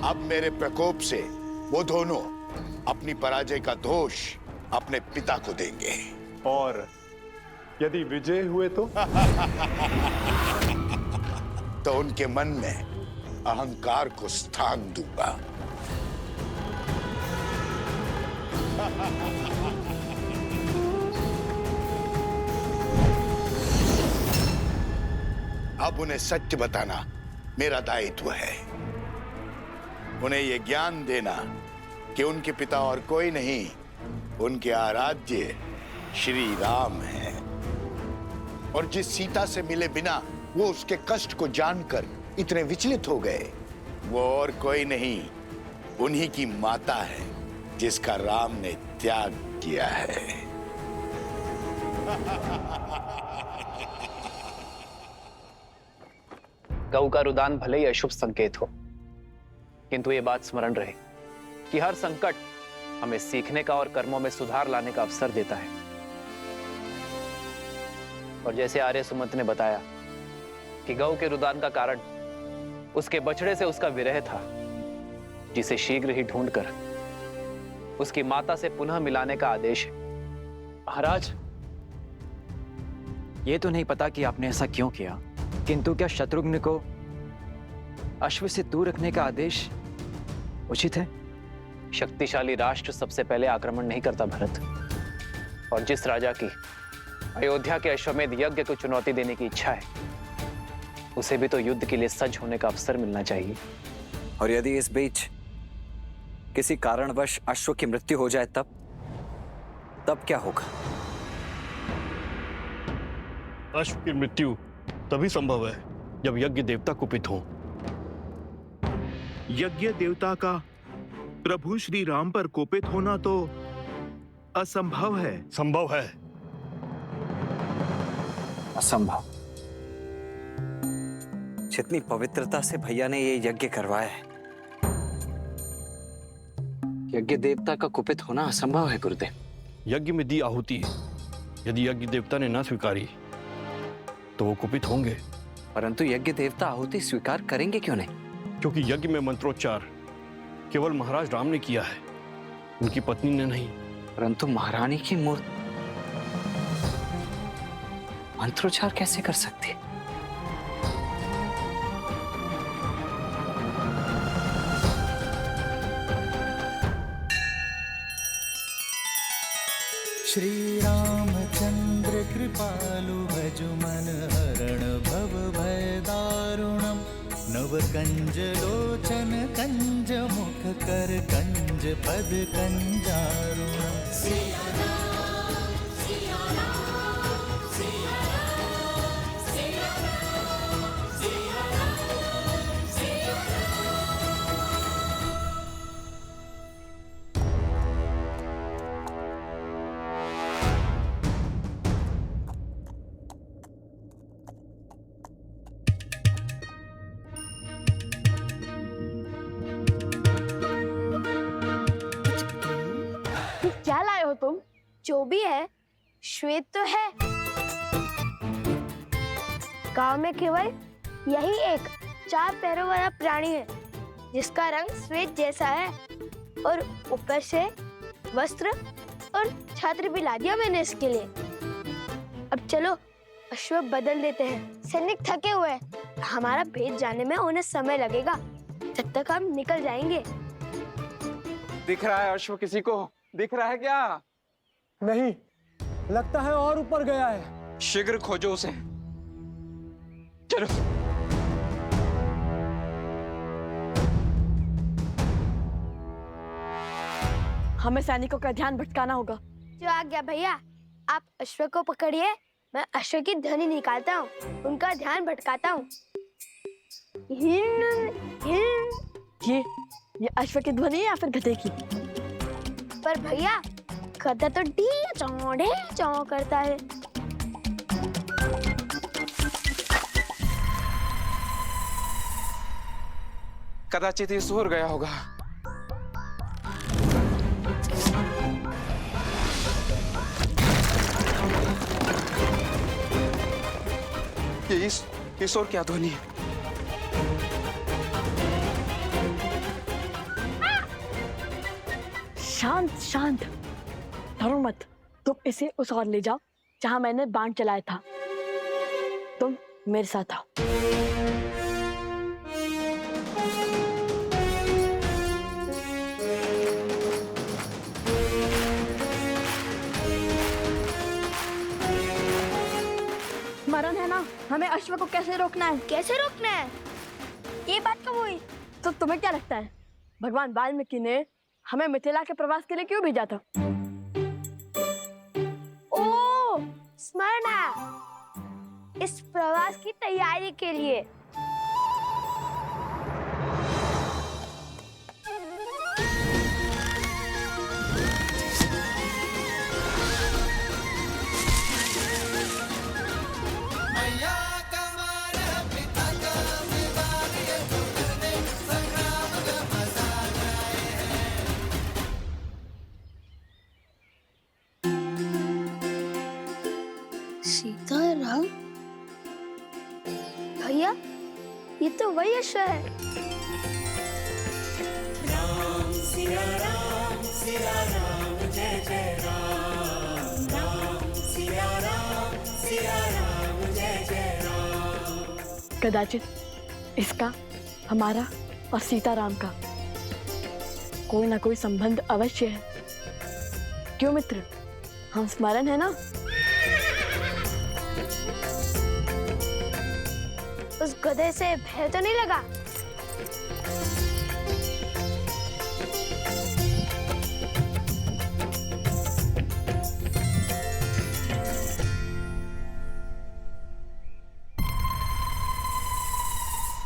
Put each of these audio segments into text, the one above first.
अब मेरे प्रकोप से वो दोनों अपनी पराजय का दोष अपने पिता को देंगे। और यदि विजय हुए तो? तो उनके मन में अहंकार को स्थान दूंगा। अब उन्हें सत्य बताना मेरा दायित्व है। उन्हें यह ज्ञान देना कि उनके पिता और कोई नहीं, उनके आराध्य श्री राम हैं। और जिस सीता से मिले बिना वो उसके कष्ट को जानकर इतने विचलित हो गए, वो और कोई नहीं, उन्हीं की माता है जिसका राम ने त्याग किया है। गऊ का रुदान भले ही अशुभ संकेत हो, किंतु ये बात स्मरण रहे कि हर संकट हमें सीखने का और कर्मों में सुधार लाने का अवसर देता है। और जैसे आर्य सुमंत ने बताया कि गऊ के रुदान का कारण उसके बछड़े से उसका विरह था, जिसे शीघ्र ही ढूंढकर उसकी माता से पुनः मिलाने का आदेश है। महाराज, ये तो नहीं पता कि आपने ऐसा क्यों किया, किंतु क्या शत्रुघ्न को अश्व से दूर रखने का आदेश उचित है? शक्तिशाली राष्ट्र सबसे पहले आक्रमण नहीं करता भरत, और जिस राजा की अयोध्या के अश्वमेध यज्ञ को चुनौती देने की इच्छा है, उसे भी तो युद्ध के लिए सज्ज होने का अवसर मिलना चाहिए। और यदि इस बीच किसी कारणवश अश्व की मृत्यु हो जाए तब क्या होगा? अश्व की मृत्यु तभी संभव है जब यज्ञ देवता कुपित हो। यज्ञ देवता का प्रभु श्री राम पर कोपित होना तो असंभव है। संभव है। असंभव? जितनी पवित्रता से भैया ने ये यज्ञ करवाया है, यज्ञ देवता का कुपित होना असंभव है गुरुदेव। यज्ञ में दी आहुति यदि यज्ञ देवता ने ना स्वीकारी तो वो कुपित होंगे। परंतु यज्ञ देवता आहुति स्वीकार करेंगे क्यों नहीं? क्योंकि यज्ञ में मंत्रोच्चार केवल महाराज राम ने किया है, उनकी पत्नी ने नहीं। परंतु महारानी की मूर्ति मंत्रोच्चार कैसे कर सकती है? श्री रामचंद्र कृपालु भज मन हरण भव भय दारुणम नव कंज लोचन कंज मुख कर कंज पद कंजारुणम। क्या लाए हो तुम? जो भी है श्वेत तो है। गांव में केवल यही एक 4 पैरों वाला प्राणी है जिसका रंग श्वेत जैसा है, और ऊपर से वस्त्र और छात्र भी ला दिया मैंने इसके लिए। अब चलो अश्व बदल देते हैं। सैनिक थके हुए हैं, हमारा भेद जाने में उन्हें समय लगेगा, जब तक हम निकल जाएंगे। दिख रहा है अश्व किसी को? दिख रहा है क्या? नहीं, लगता है और ऊपर गया है। शीघ्र खोजो उसे। चलो। हमें सैनिकों का ध्यान भटकाना होगा। जो आ गया भैया, आप अश्व को पकड़िए, मैं अश्व की ध्वनि निकालता हूँ, उनका ध्यान भटकाता हूँ। ये अश्व की ध्वनि है या फिर गधे की? पर भैया गधा तो डी चौ करता है। कदाचित ये सोर गया होगा। ये सोर क्या ध्वनि है? शांत शांत, डरो मत। तुम इसे उस ओर ले जाओ जहां मैंने बाण चलाया था। तुम मेरे साथ आओ। स्मरण है ना हमें अश्व को कैसे रोकना है? कैसे रोकना है? ये बात कब हुई? तो तुम्हें क्या लगता है भगवान वाल्मीकि ने हमें मिथिला के प्रवास के लिए क्यों भेजा था? ओ, स्मरण है, इस प्रवास की तैयारी के लिए। सीताराम भैया, ये तो वही अश्व है। राम सिया राम जय जय राम। राम सिया राम जय जय राम। कदाचित इसका हमारा और सीताराम का कोई ना कोई संबंध अवश्य है। क्यों मित्र, हम स्मरण है ना? उस गधे से भय तो नहीं लगा?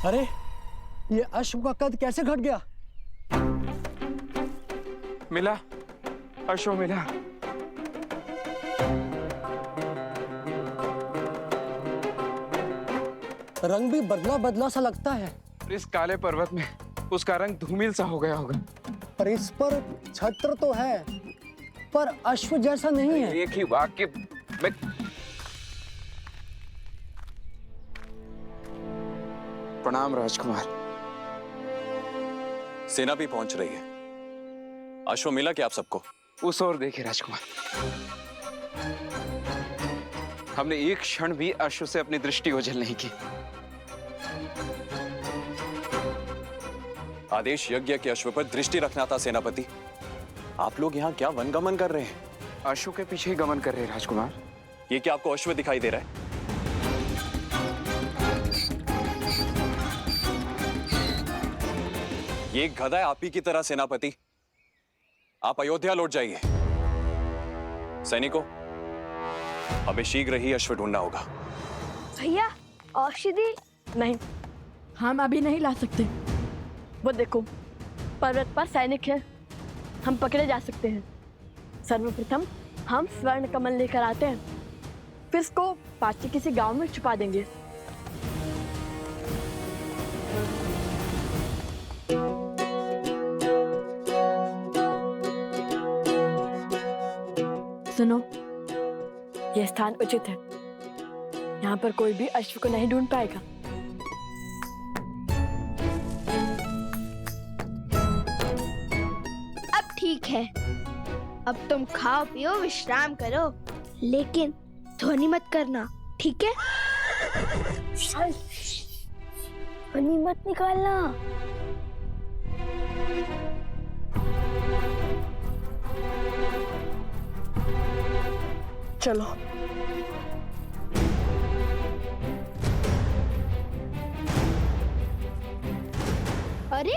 अरे ये अश्व का कद कैसे घट गया? मिला, अश्व मिला। रंग भी बदला बदला सा लगता है। इस काले पर्वत में उसका रंग धूमिल सा हो गया होगा। पर इस पर छत्र तो है, पर अश्व जैसा नहीं है। एक ही वाक्य में प्रणाम राजकुमार। सेना भी पहुंच रही है। अश्व मिला क्या आप सबको? उस ओर देखिए राजकुमार, हमने एक क्षण भी अश्व से अपनी दृष्टि ओझल नहीं की। आदेश यज्ञ के अश्व पर दृष्टि रखना था सेनापति। आप लोग यहाँ क्या वनगमन कर रहे हैं? अश्व के पीछे ही गमन कर रहे हैं राजकुमार। ये क्या आपको अश्व दिखाई दे रहा है? ये एक गधा है आप ही की तरह सेनापति। आप अयोध्या लौट जाइए। सैनिकों, हमें शीघ्र ही अश्व ढूंढना होगा। भैया, औषधि? नहीं, हम अभी नहीं ला सकते। वो देखो, पर्वत पर सैनिक है, हम पकड़े जा सकते हैं। सर्वप्रथम हम स्वर्ण कमल लेकर आते हैं, फिर इसको पास के किसी गांव में छुपा देंगे। सुनो, यह स्थान उचित है। यहाँ पर कोई भी अश्व को नहीं ढूंढ पाएगा। अब ठीक है, अब तुम खाओ पियो विश्राम करो, लेकिन ध्वनि मत करना, ठीक है? ध्वनि मत निकालना। चलो। अरे,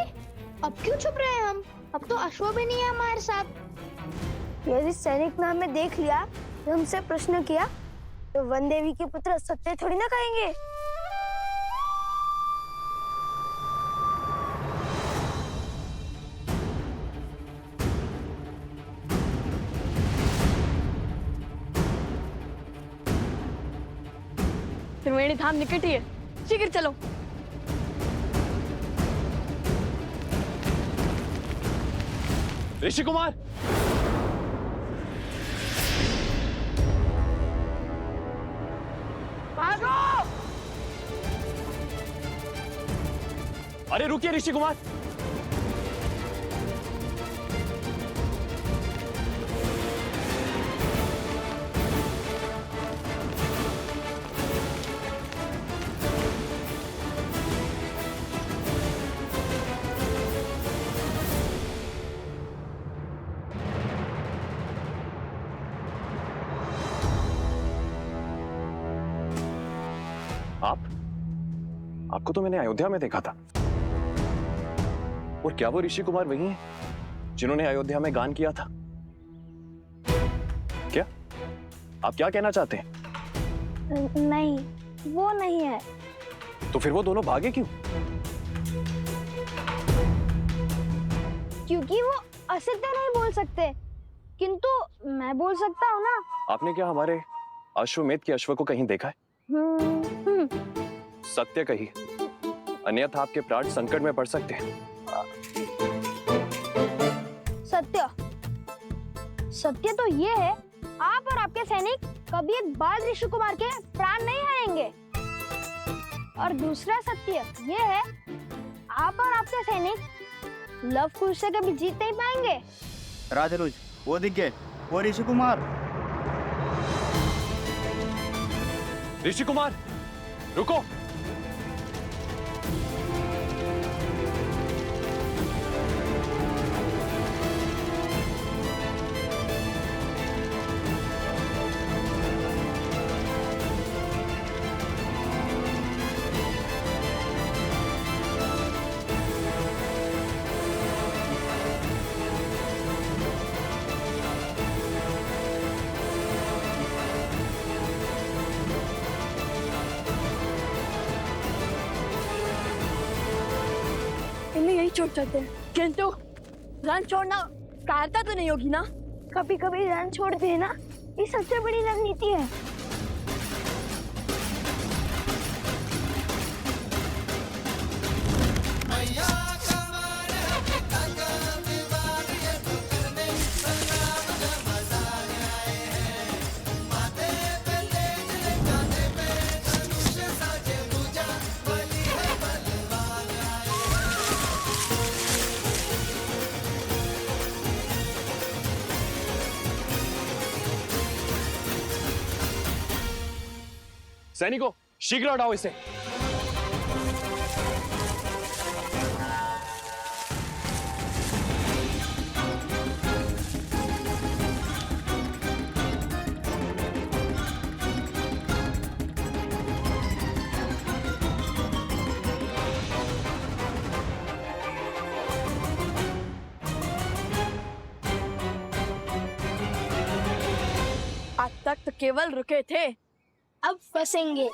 अब क्यों छुप रहे हैं हम? अब तो अश्व भी नहीं है हमारे साथ। यदि सैनिक ने हमें देख लिया, तो हमसे प्रश्न किया, तो वन देवी के पुत्र सत्य थोड़ी ना कहेंगे। त्रिवेणी धाम निकट ही है, शीघ्र चलो। ऋषि कुमार, भागो! अरे रुकिए ऋषि कुमार। आपको तो मैंने अयोध्या में देखा था। और क्या वो ऋषि कुमार वही हैं जिन्होंने अयोध्या में गान किया था? क्या आप क्या कहना चाहते हैं? नहीं, वो नहीं है। तो फिर वो दोनों भागे क्यों? क्योंकि वो असत्य नहीं बोल सकते, किंतु मैं बोल सकता हूँ ना। आपने क्या हमारे अश्वमेध के अश्व को कहीं देखा है? सत्य कही, अन्यथा आपके प्राण संकट में पड़ सकते हैं। सत्य तो ये है, आप और आपके सैनिक कभी एक बाल ऋषि कुमार के प्राण नहीं हारेंगे। और दूसरा सत्य ये है, आप और आपके सैनिक लव कुश से कभी जीत नहीं पाएंगे। राजरुज, वो दिख गए, वो ऋषि कुमार। ऋषि कुमार, रुको। इन्हें यही छोड़ सकते हैं, किंतु रन छोड़ना कायरता तो नहीं होगी ना? कभी कभी रन छोड़ देना ये सबसे बड़ी रणनीति है। सैनिकों, शीघ्र हटाओ इसे। आज तक तो केवल रुके थे, अब फंसेंगे।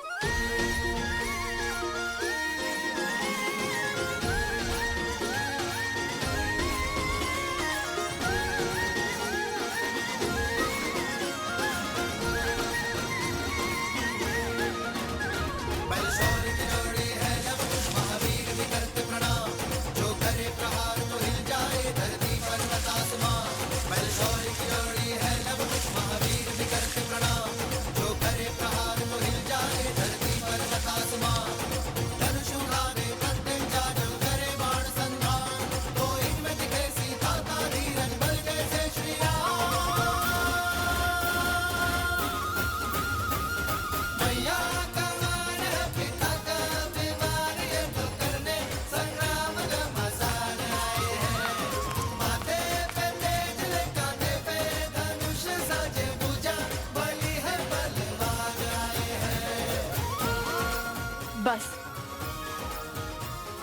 बस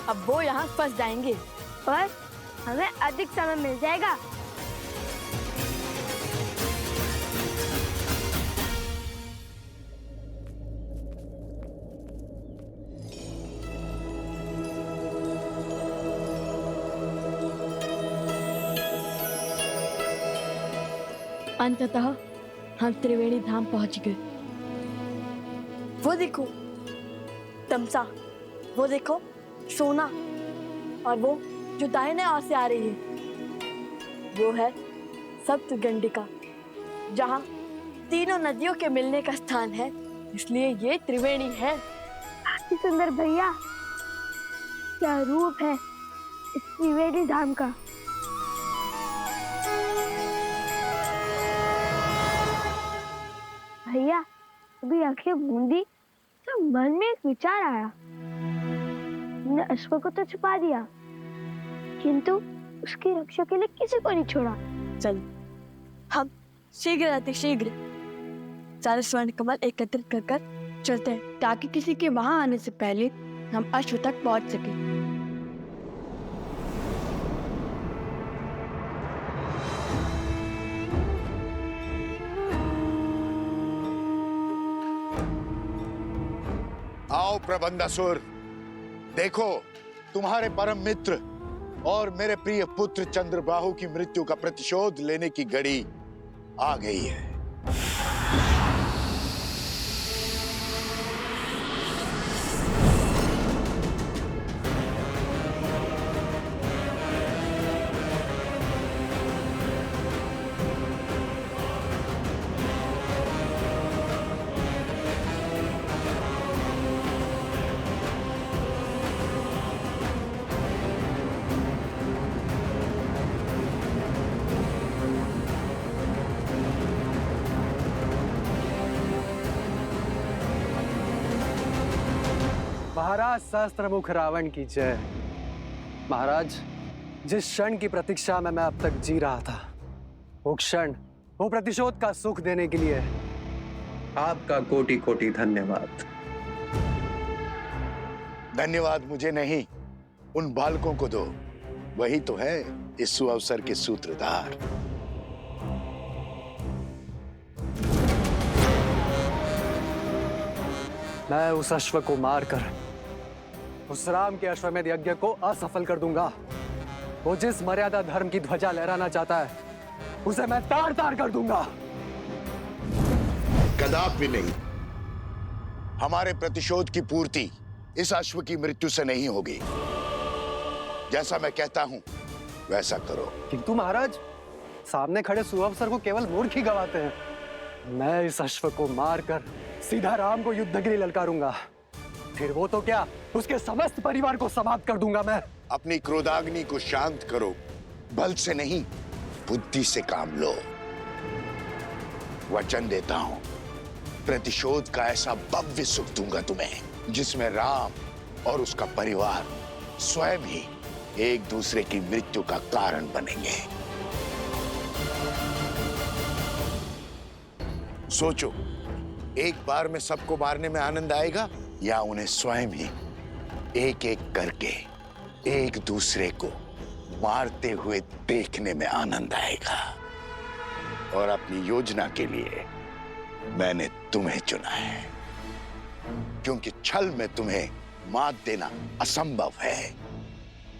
अब वो यहाँ फंस जाएंगे और हमें अधिक समय मिल जाएगा। अंततः हम त्रिवेणी धाम पहुंच गए। वो देखो तमसा, वो देखो सोना, और वो जो दाहिने ओर से आ रही है वो है सप्तगंडिका, जहाँ तीनों नदियों के मिलने का स्थान है, इसलिए ये त्रिवेणी है। सुंदर भैया, क्या रूप है इस त्रिवेणी धाम का। भैया अभी आंखें मूंदी तो मन में एक विचार आया। हमने अश्व को तो छुपा दिया, किंतु उसकी रक्षा के लिए किसी को नहीं छोड़ा। चल हम शीघ्र अतिशीघ्र सारे स्वर्ण कमल एकत्रित कर चलते हैं ताकि किसी के वहां आने से पहले हम अश्व तक पहुंच सके। आओ प्रबंधासुर, देखो तुम्हारे परम मित्र और मेरे प्रिय पुत्र चंद्रबाहु की मृत्यु का प्रतिशोध लेने की घड़ी आ गई है। महाराज सहस्त्रमुख रावण की जय। महाराज, जिस क्षण की प्रतीक्षा में मैं अब तक जी रहा था, वो क्षण, वो प्रतिशोध का सुख देने के लिए आपका कोटि कोटि धन्यवाद। धन्यवाद मुझे नहीं, उन बालकों को दो, वही तो है इस सुअवसर के सूत्रधार। मैं उस अश्व को मारकर उस राम के अश्वमेध यज्ञ को असफल कर दूंगा। वो जिस मर्यादा धर्म की ध्वजा लहराना चाहता है, उसे मैं तार तार कर दूंगा। कदापि नहीं। हमारे प्रतिशोध की पूर्ति इस अश्व की मृत्यु से नहीं होगी। जैसा मैं कहता हूं वैसा करो। किंतु महाराज, सामने खड़े सुअवसर को केवल मूर्ख ही गवाते हैं। मैं इस अश्व को मारकर सीधा राम को युद्ध के लिए ललकारूंगा। फिर वो तो क्या, उसके समस्त परिवार को समाप्त कर दूंगा मैं। अपनी क्रोधाग्नि को शांत करो, बल से नहीं बुद्धि से काम लो। वचन देता हूं, प्रतिशोध का ऐसा भव्य सुख दूंगा तुम्हें जिसमें राम और उसका परिवार स्वयं ही एक दूसरे की मृत्यु का कारण बनेंगे। सोचो, एक बार में सबको मारने में आनंद आएगा या उन्हें स्वयं ही एक एक करके एक दूसरे को मारते हुए देखने में आनंद आएगा। और अपनी योजना के लिए मैंने तुम्हें चुना है, क्योंकि छल में तुम्हें मात देना असंभव है।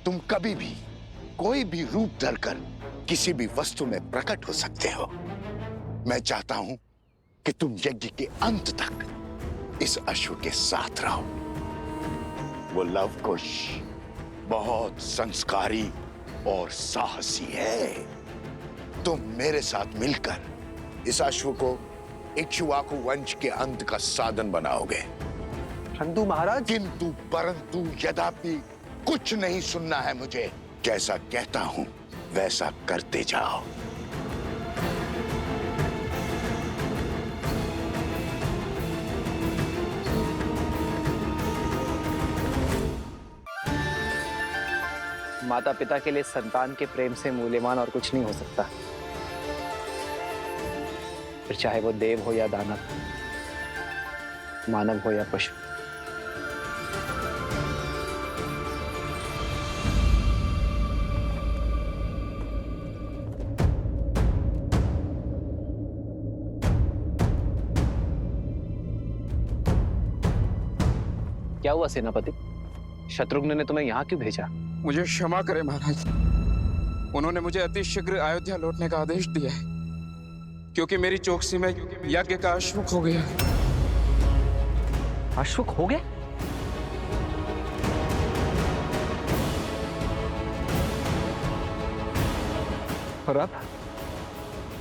तुम कभी भी कोई भी रूप धरकर किसी भी वस्तु में प्रकट हो सकते हो। मैं चाहता हूं कि तुम यज्ञ के अंत तक इस अश्व के साथ रहो। वो लवकुश बहुत संस्कारी और साहसी है। तुम मेरे साथ मिलकर इस अश्व को इक्ष्वाकु वंश के अंत का साधन बनाओगे। परंतु महाराज, किंतु परंतु यद्यपि कुछ नहीं सुनना है मुझे। जैसा कहता हूं वैसा करते जाओ। माता पिता के लिए संतान के प्रेम से मूल्यवान और कुछ नहीं हो सकता, फिर चाहे वो देव हो या दानव, मानव हो या पशु। क्या हुआ सेनापति? शत्रुघ्न ने तुम्हें यहाँ क्यों भेजा? मुझे क्षमा करें महाराज, उन्होंने मुझे अति शीघ्र अयोध्या लौटने का आदेश दिया है, क्योंकि मेरी चौकसी में यज्ञ का अश्वक हो गया। अश्वक हो गया? और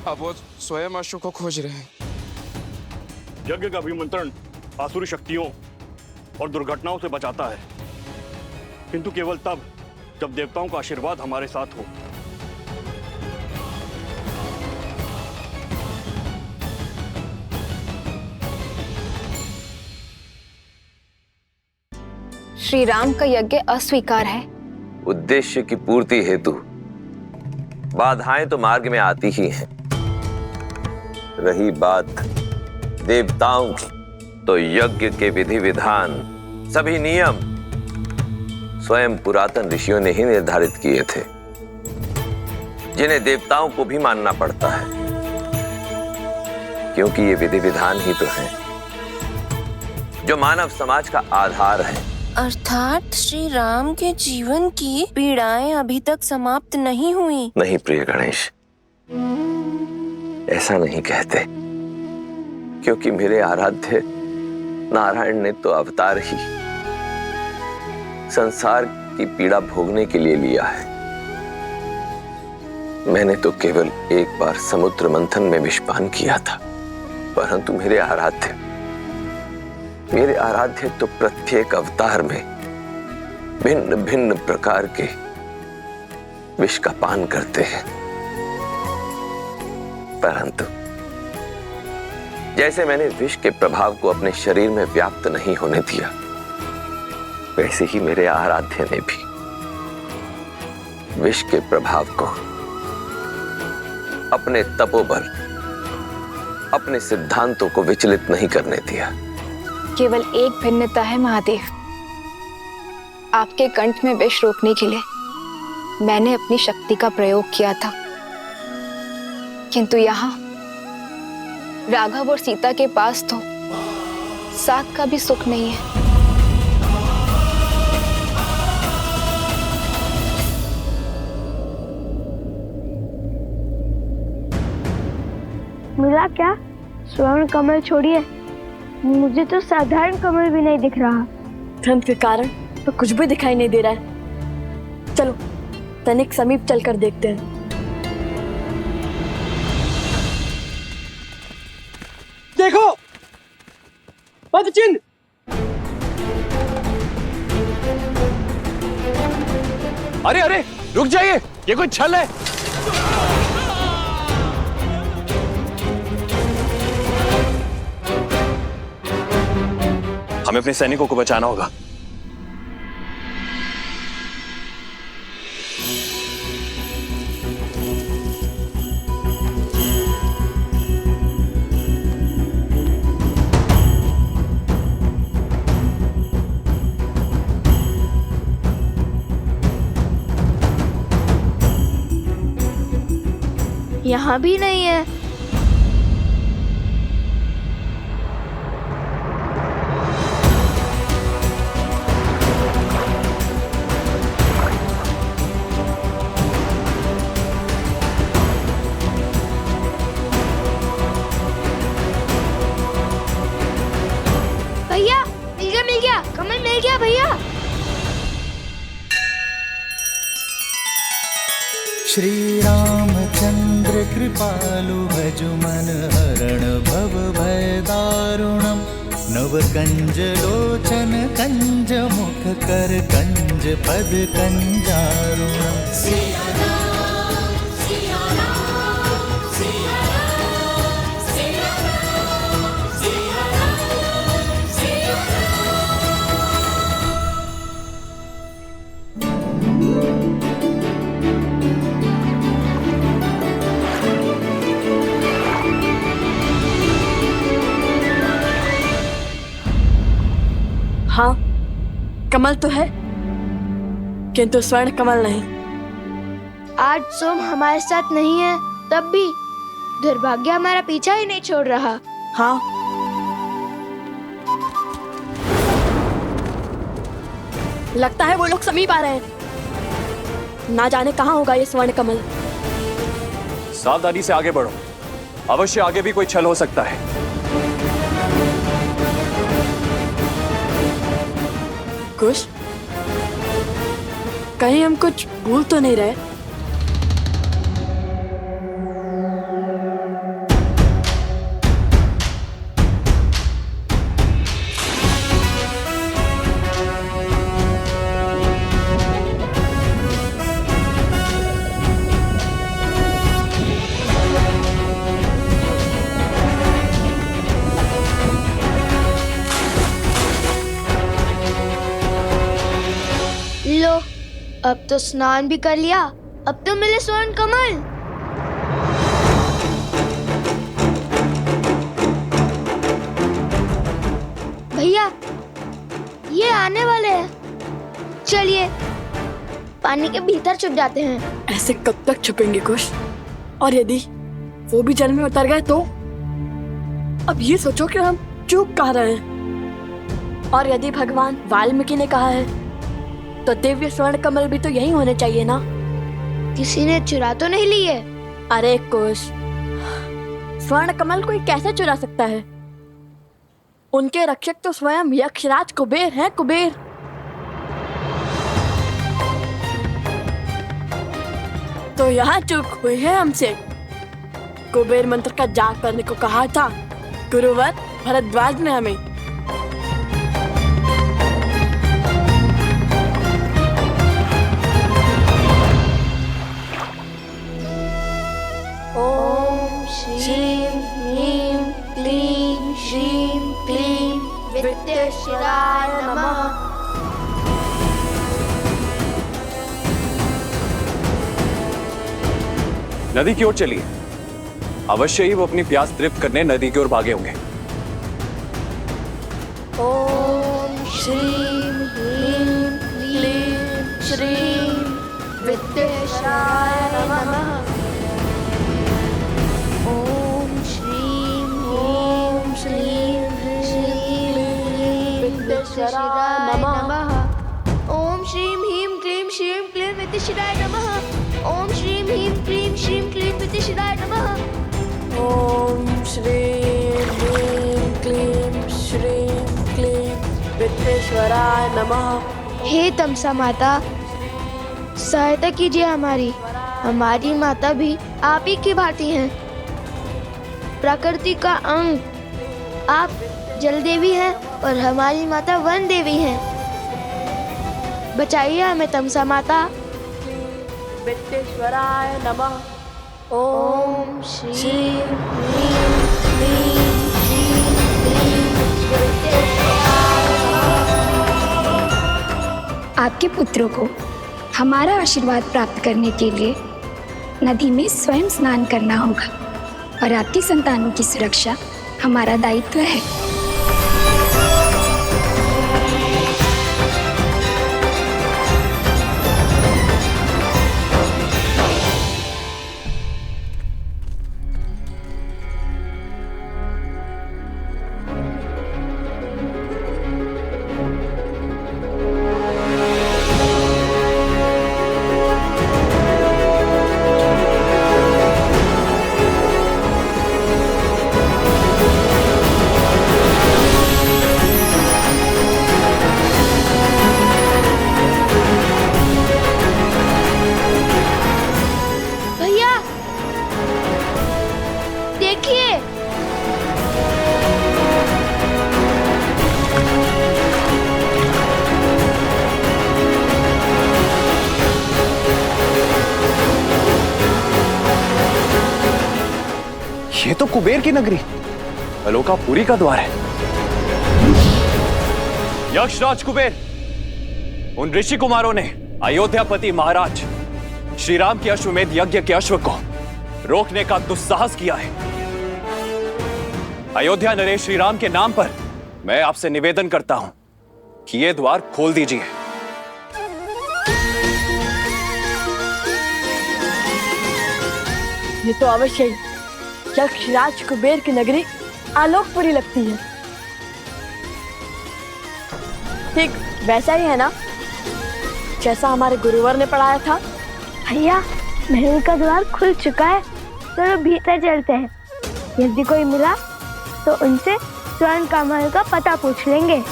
अब वो स्वयं अश्व को खोज रहे हैं। यज्ञ का अभिमंत्रण आसुरी शक्तियों और दुर्घटनाओं से बचाता है, किंतु केवल तब जब देवताओं का आशीर्वाद हमारे साथ हो। श्री राम का यज्ञ अस्वीकार है। उद्देश्य की पूर्ति हेतु बाधाएं तो मार्ग में आती ही हैं। रही बात देवताओं की, तो यज्ञ के विधि विधान, सभी नियम स्वयं पुरातन ऋषियों ने ही निर्धारित किए थे, जिन्हें देवताओं को भी मानना पड़ता है, क्योंकि ये विधि विधान ही तो हैं जो मानव समाज का आधार है। अर्थात श्री राम के जीवन की पीड़ाएं अभी तक समाप्त नहीं हुई। नहीं प्रिय गणेश, ऐसा नहीं कहते, क्योंकि मेरे आराध्य नारायण ने तो अवतार ही संसार की पीड़ा भोगने के लिए लिया है। मैंने तो केवल एक बार समुद्र मंथन में विषपान किया था, परंतु मेरे आराध्य तो प्रत्येक अवतार में भिन्न भिन्न प्रकार के विष का पान करते हैं। परंतु जैसे मैंने विष के प्रभाव को अपने शरीर में व्याप्त नहीं होने दिया, वैसे ही मेरे आराध्य ने भी विष के प्रभाव को अपने तपोबल, अपने सिद्धांतों को विचलित नहीं करने दिया। केवल एक भिन्नता है महादेव, आपके कंठ में विष रोकने के लिए मैंने अपनी शक्ति का प्रयोग किया था, किंतु यहाँ राघव और सीता के पास तो साथ का भी सुख नहीं है। मिला क्या? स्वर्ण कमल छोड़िए, मुझे तो साधारण कमल भी नहीं दिख रहा। ठंड के कारण तो कुछ भी दिखाई नहीं दे रहा है। चलो तनिक समीप चलकर देखते हैं। देखो पदचिन्ह। अरे अरे रुक जाइए, ये कोई छल है। हमें अपने सैनिकों को बचाना होगा। यहाँ भी नहीं है। भैया मिल गया, कमल मिल गया भैया। श्री रामचंद्र कृपालु भजु मन हरण भव भय दारुणम नव कंज लोचन कंज मुख कर कंज पद कंजारुणम। हाँ, कमल तो है, किंतु स्वर्ण कमल नहीं। आज सोम हमारे साथ नहीं है, तब भी दुर्भाग्य हमारा पीछा ही नहीं छोड़ रहा। हाँ, लगता है वो लोग समीप आ रहे हैं। ना जाने कहाँ होगा ये स्वर्ण कमल। सावधानी से आगे बढ़ो, अवश्य आगे भी कोई छल हो सकता है। कुछ कहीं हम कुछ भूल तो नहीं रहे? लो, अब तो स्नान भी कर लिया, अब तो मिले स्वर्ण कमल। ये आने वाले हैं। चलिए पानी के भीतर छुप जाते हैं। ऐसे कब तक छुपेंगे कुश? और यदि वो भी जल में उतर गए तो? अब ये सोचो कि हम चूक कह रहे हैं। और यदि भगवान वाल्मीकि ने कहा है तो दिव्य स्वर्ण कमल भी तो यही होने चाहिए ना? किसी ने चुरा तो नहीं लिए? अरे कुश, स्वर्ण कमल कोई कैसे चुरा सकता है? उनके रक्षक तो स्वयं यक्षराज कुबेर हैं, कुबेर। तो यहाँ चूक हुई है हमसे। कुबेर मंत्र का जाप करने को कहा था गुरुवर भरद्वाज ने हमें। ओम श्रीं ह्रीं क्लीं श्रीं क्लीं विद्येश्वराय नमः। नदी की ओर चलिए। अवश्य ही वो अपनी प्यास तृप्त करने नदी की ओर भागे होंगे। ओम श्रीं ह्रीं क्लीं श्रीं विद्येश्वराय नमः। ओम श्रीं ह्रीं क्लीं विद्येश्वराय नमः। ओम श्रीं ह्रीं क्लीं श्रीं क्लीं विद्येश्वराय नमः। ओम श्रीं ह्रीं क्लीं श्रीं क्लीं विद्येश्वराय नमः। ओम श्रीं ह्रीं क्लीं श्रीं क्लीं विद्येश्वराय नमः। हे तमसा माता, सहायता कीजिए हमारी। हमारी माता भी आप ही की भांति हैं, प्रकृति का अंग। आप जल देवी हैं और हमारी माता वन देवी हैं। बचाइए हमें तमसा माता। विद्येश्वराय नमः। ओम श्रीं ह्रीं क्लीं श्रीं क्लीं विद्येश्वराय नमः। आपके पुत्रों को हमारा आशीर्वाद प्राप्त करने के लिए नदी में स्वयं स्नान करना होगा और आपकी संतानों की सुरक्षा हमारा दायित्व है। ये तो कुबेर की नगरी, अलोकापुरी का द्वार है। यक्षराज कुबेर, उन ऋषि कुमारों ने अयोध्यापति महाराज श्री राम के अश्वमेध यज्ञ के अश्व को रोकने का दुस्साहस किया है। अयोध्या नरेश श्री राम के नाम पर मैं आपसे निवेदन करता हूं कि ये द्वार खोल दीजिए। ये तो अवश्य ही यक्षराज कुबेर की नगरी आलोकपुरी लगती है। ठीक वैसा ही है ना जैसा हमारे गुरुवर ने पढ़ाया था। भैया, महल का द्वार खुल चुका है, तो भीतर चलते हैं। यदि कोई मिला तो उनसे स्वर्ण कमल का पता पूछ लेंगे।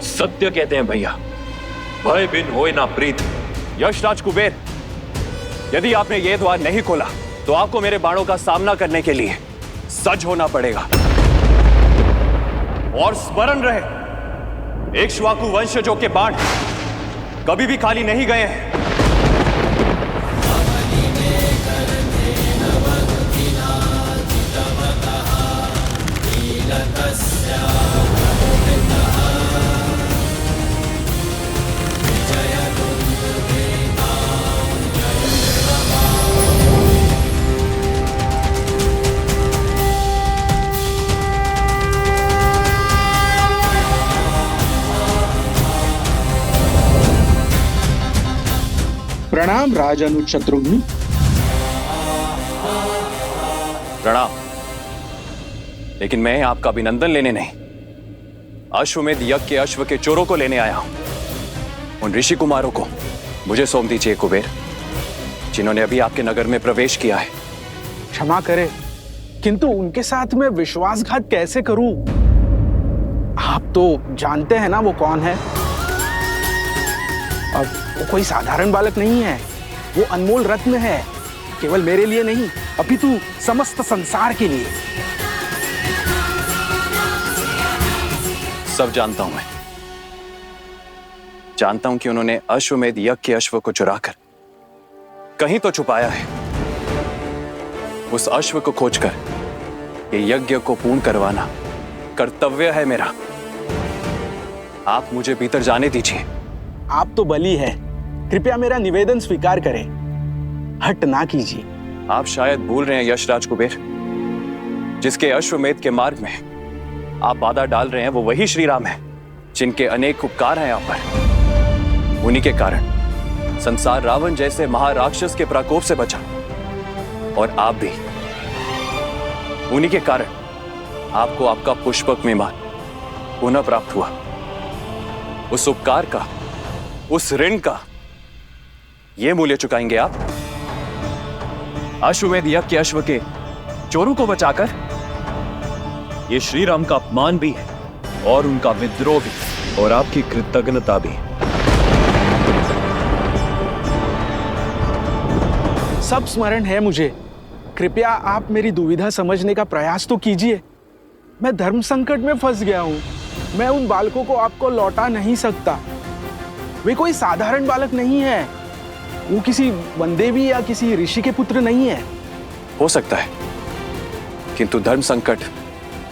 सत्य कहते हैं भैया, भय बिन होए ना प्रीत। यक्षराज कुबेर, यदि आपने ये द्वार नहीं खोला तो आपको मेरे बाणों का सामना करने के लिए सज्ज होना पड़ेगा। और स्मरण रहे, इक्ष्वाकु वंशजों के बाण कभी भी खाली नहीं गए हैं। प्रणाम राजानुज शत्रुघ्न। प्रणाम। लेकिन मैं आपका अभिनंदन लेने नहीं, अश्वमेध यज्ञ के अश्व के चोरों को लेने आया हूं। उन ऋषि कुमारों को मुझे सौंप दीजिए कुबेर, जिन्होंने अभी आपके नगर में प्रवेश किया है। क्षमा करें, किंतु उनके साथ मैं विश्वासघात कैसे करूं? आप तो जानते हैं ना वो कौन है। और वो कोई साधारण बालक नहीं है, वो अनमोल रत्न है, केवल मेरे लिए नहीं अपितु समस्त संसार के लिए। सब जानता हूं मैं, जानता हूं कि उन्होंने अश्वमेध यज्ञ के अश्व को चुराकर कहीं तो छुपाया है। उस अश्व को खोजकर ये यज्ञ को पूर्ण करवाना कर्तव्य है मेरा। आप मुझे भीतर जाने दीजिए। आप तो बली है, कृपया मेरा निवेदन स्वीकार करें, हट ना कीजिए। आप शायद भूल रहे हैं यशराज कुबेर, जिसके अश्वमेध के मार्ग में आप बाधा डाल रहे हैं वो वही श्री राम है, जिनके अनेक उपकार हैं आप पर। उन्हीं के कारण संसार रावण जैसे महाराक्षस के प्रकोप से बचा, और आप भी। उन्हीं के कारण आपको आपका पुष्पक विमान पुनः प्राप्त हुआ। उस उपकार का, उस ऋण का ये मूल्य चुकाएंगे आप? अश्वमेध यज्ञ के अश्व के चोरों को बचाकर? ये श्री राम का अपमान भी है, और उनका विद्रोह भी, और आपकी कृतज्ञता भी। सब स्मरण है मुझे, कृपया आप मेरी दुविधा समझने का प्रयास तो कीजिए। मैं धर्म संकट में फंस गया हूं, मैं उन बालकों को आपको लौटा नहीं सकता। वे कोई साधारण बालक नहीं है, वो किसी वनदेवी या किसी ऋषि के पुत्र नहीं है। हो सकता है, किंतु धर्म संकट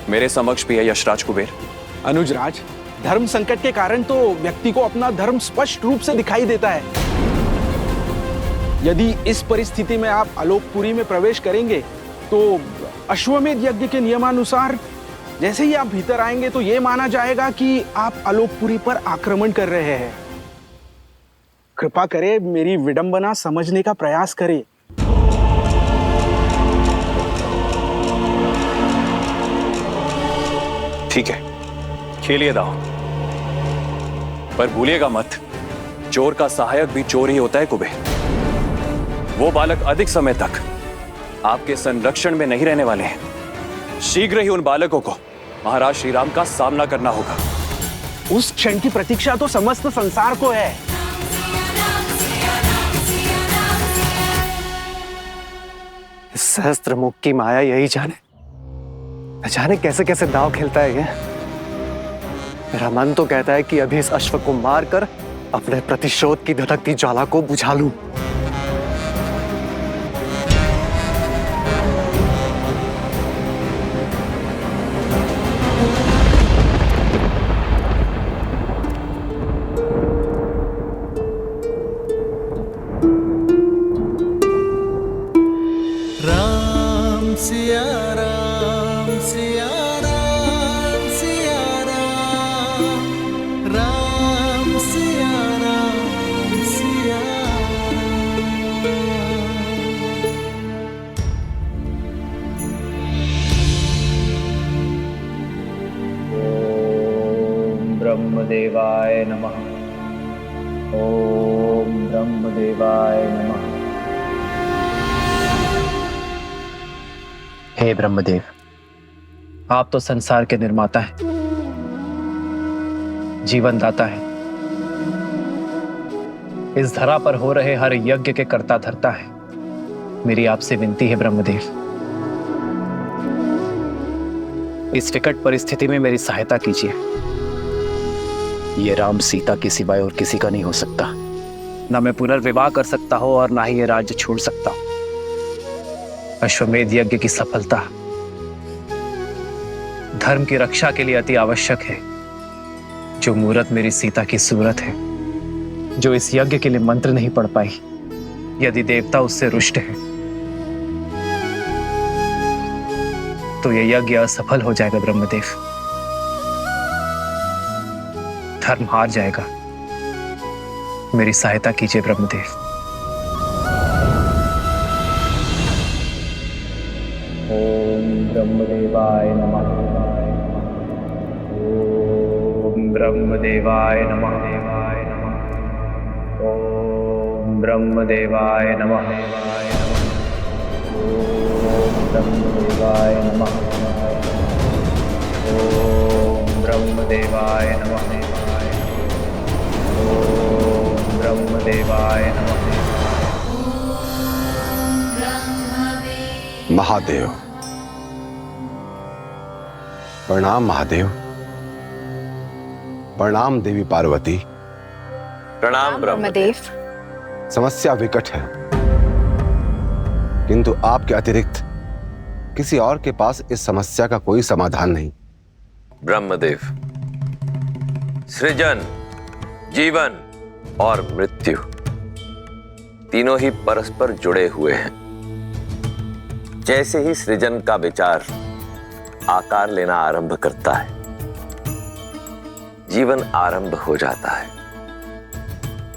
मेरे समक्ष भी है यशराज कुबेर। अनुजराज, धर्म संकट के कारण तो व्यक्ति को अपना धर्म स्पष्ट रूप से दिखाई देता है। यदि इस परिस्थिति में आप आलोकपुरी में प्रवेश करेंगे तो अश्वमेध यज्ञ के नियमानुसार जैसे ही आप भीतर आएंगे तो यह माना जाएगा कि आप आलोकपुरी पर आक्रमण कर रहे हैं। कृपा करें, मेरी विडंबना समझने का प्रयास करें। ठीक है, खेलिए दांव, पर भूलिएगा मत, चोर का सहायक भी चोर ही होता है कुबेर। वो बालक अधिक समय तक आपके संरक्षण में नहीं रहने वाले हैं। शीघ्र ही उन बालकों को महाराज श्री राम का सामना करना होगा। उस क्षण की प्रतीक्षा तो समस्त संसार को है। सहस्त्र मुख की माया यही जाने कैसे कैसे दांव खेलता है ये। मेरा मन तो कहता है कि अभी इस अश्व को मारकर अपने प्रतिशोध की धधकती ज्वाला को बुझा लूं। सिया राम सिया राम सिया राम, राम सिया राम सिया ओम ब्रह्मदेवाय नमः। ओम ब्रह्मदेवाय नमः। हे ब्रह्मदेव, आप तो संसार के निर्माता हैं, जीवन दाता है, इस धरा पर हो रहे हर यज्ञ के कर्ता धर्ता है। मेरी आपसे विनती है ब्रह्मदेव, इस विकट परिस्थिति में मेरी सहायता कीजिए। ये राम सीता के सिवाय और किसी का नहीं हो सकता। ना मैं पुनर्विवाह कर सकता हूं और ना ही ये राज्य छोड़ सकता हूं। अश्वमेध यज्ञ की सफलता धर्म की रक्षा के लिए अति आवश्यक है। जो मूरत मेरी सीता की सूरत है, जो इस यज्ञ के लिए मंत्र नहीं पढ़ पाई, यदि देवता उससे रुष्ट है तो यह यज्ञ असफल हो जाएगा ब्रह्मदेव। धर्म हार जाएगा। मेरी सहायता कीजिए ब्रह्मदेव। ब्रह्मदेवाय नमः। ओम ब्रह्मदेवाय नमः। ओम ब्रह्मदेवाय नमः। ओम ब्रह्मदेवाय नमः। ओम ब्रह्मदेवाय नमः। ओम ब्रह्मदेवाय नमः। महादेव, प्रणाम महादेव। प्रणाम देवी पार्वती। प्रणाम ब्रह्मदेव। समस्या विकट है, किंतु आपके अतिरिक्त किसी और के पास इस समस्या का कोई समाधान नहीं। ब्रह्मदेव, सृजन, जीवन और मृत्यु तीनों ही परस्पर जुड़े हुए हैं। जैसे ही सृजन का विचार आकार लेना आरंभ करता है, जीवन आरंभ हो जाता है।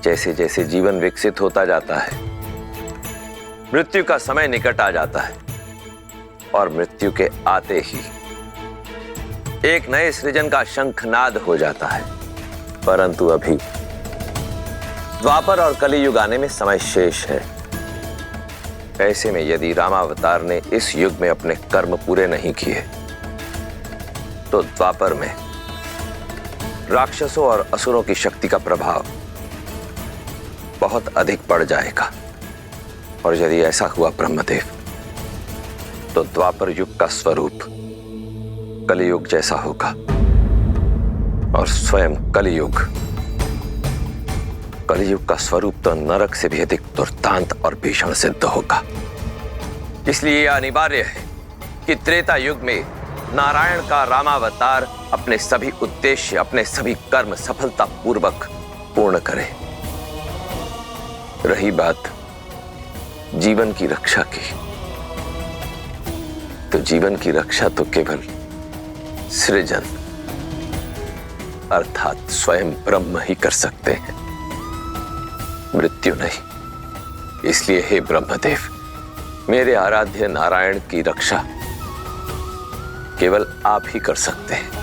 जैसे जैसे जीवन विकसित होता जाता है, मृत्यु का समय निकट आ जाता है और मृत्यु के आते ही एक नए सृजन का शंखनाद हो जाता है। परंतु अभी द्वापर और कलियुग आने में समय शेष है। ऐसे में यदि रामावतार ने इस युग में अपने कर्म पूरे नहीं किए, तो द्वापर में राक्षसों और असुरों की शक्ति का प्रभाव बहुत अधिक बढ़ जाएगा। और यदि ऐसा हुआ ब्रह्मदेव, तो द्वापर युग का स्वरूप कलियुग जैसा होगा और स्वयं कलियुग का स्वरूप तो नरक से भी अधिक दुर्दांत और भीषण सिद्ध होगा। इसलिए यह अनिवार्य है कि त्रेता युग में नारायण का रामावतार अपने सभी उद्देश्य, अपने सभी कर्म सफलतापूर्वक पूर्ण करे। रही बात जीवन की रक्षा की, तो जीवन की रक्षा तो केवल सृजन अर्थात स्वयं ब्रह्म ही कर सकते हैं, मृत्यु नहीं। इसलिए हे ब्रह्मदेव, मेरे आराध्य नारायण की रक्षा केवल आप ही कर सकते हैं।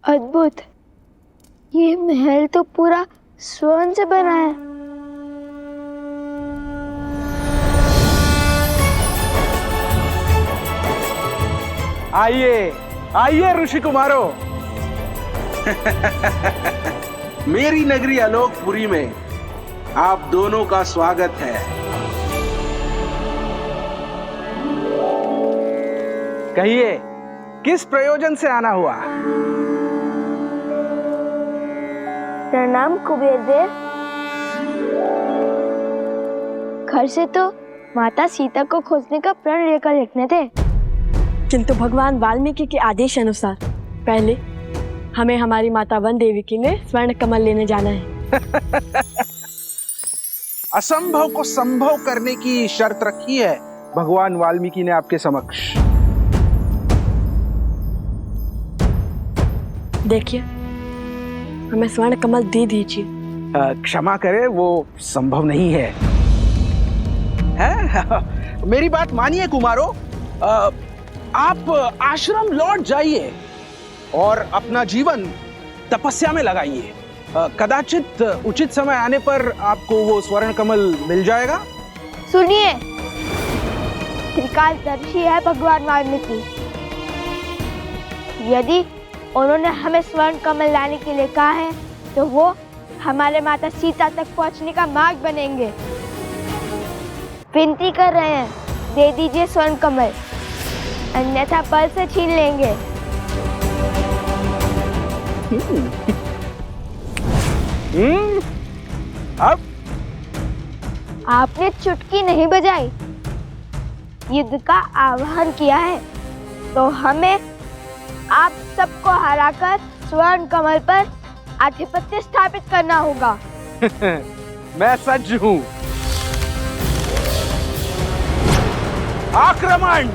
अद्भुत, ये महल तो पूरा स्वर्ण से बना है। आइए आइए ऋषि कुमारों। मेरी नगरी आलोकपुरी में आप दोनों का स्वागत है। कहिए, किस प्रयोजन से आना हुआ? प्रणाम कुबेर देव। घर से तो माता सीता को खोजने का प्रण लेकर लिखने थे, किंतु भगवान वाल्मीकि के आदेश अनुसार पहले हमें हमारी माता वन देवी के लिए स्वर्ण कमल लेने जाना है। असंभव को संभव करने की शर्त रखी है भगवान वाल्मीकि ने आपके समक्ष। देखिए, हमें स्वर्ण कमल दे दीजिए। क्षमा करें, वो संभव नहीं है। मेरी बात मानिए कुमारों, आप आश्रम लौट जाइए और अपना जीवन तपस्या में लगाइए। कदाचित उचित समय आने पर आपको वो स्वर्ण कमल मिल जाएगा। सुनिए, त्रिकालदर्शी है भगवान वाल्मीकि। यदि उन्होंने हमें स्वर्ण कमल लाने के लिए कहा है, तो वो हमारे माता सीता तक पहुंचने का मार्ग बनेंगे। विनती कर रहे हैं, दे दीजिए स्वर्ण कमल, अन्यथा बल से छीन लेंगे। अब आपने चुटकी नहीं बजाई, युद्ध का आह्वान किया है, तो हमें आप सबको हराकर स्वर्ण कमल पर आधिपत्य स्थापित करना होगा। मैं सज्ज हूं। आक्रमण!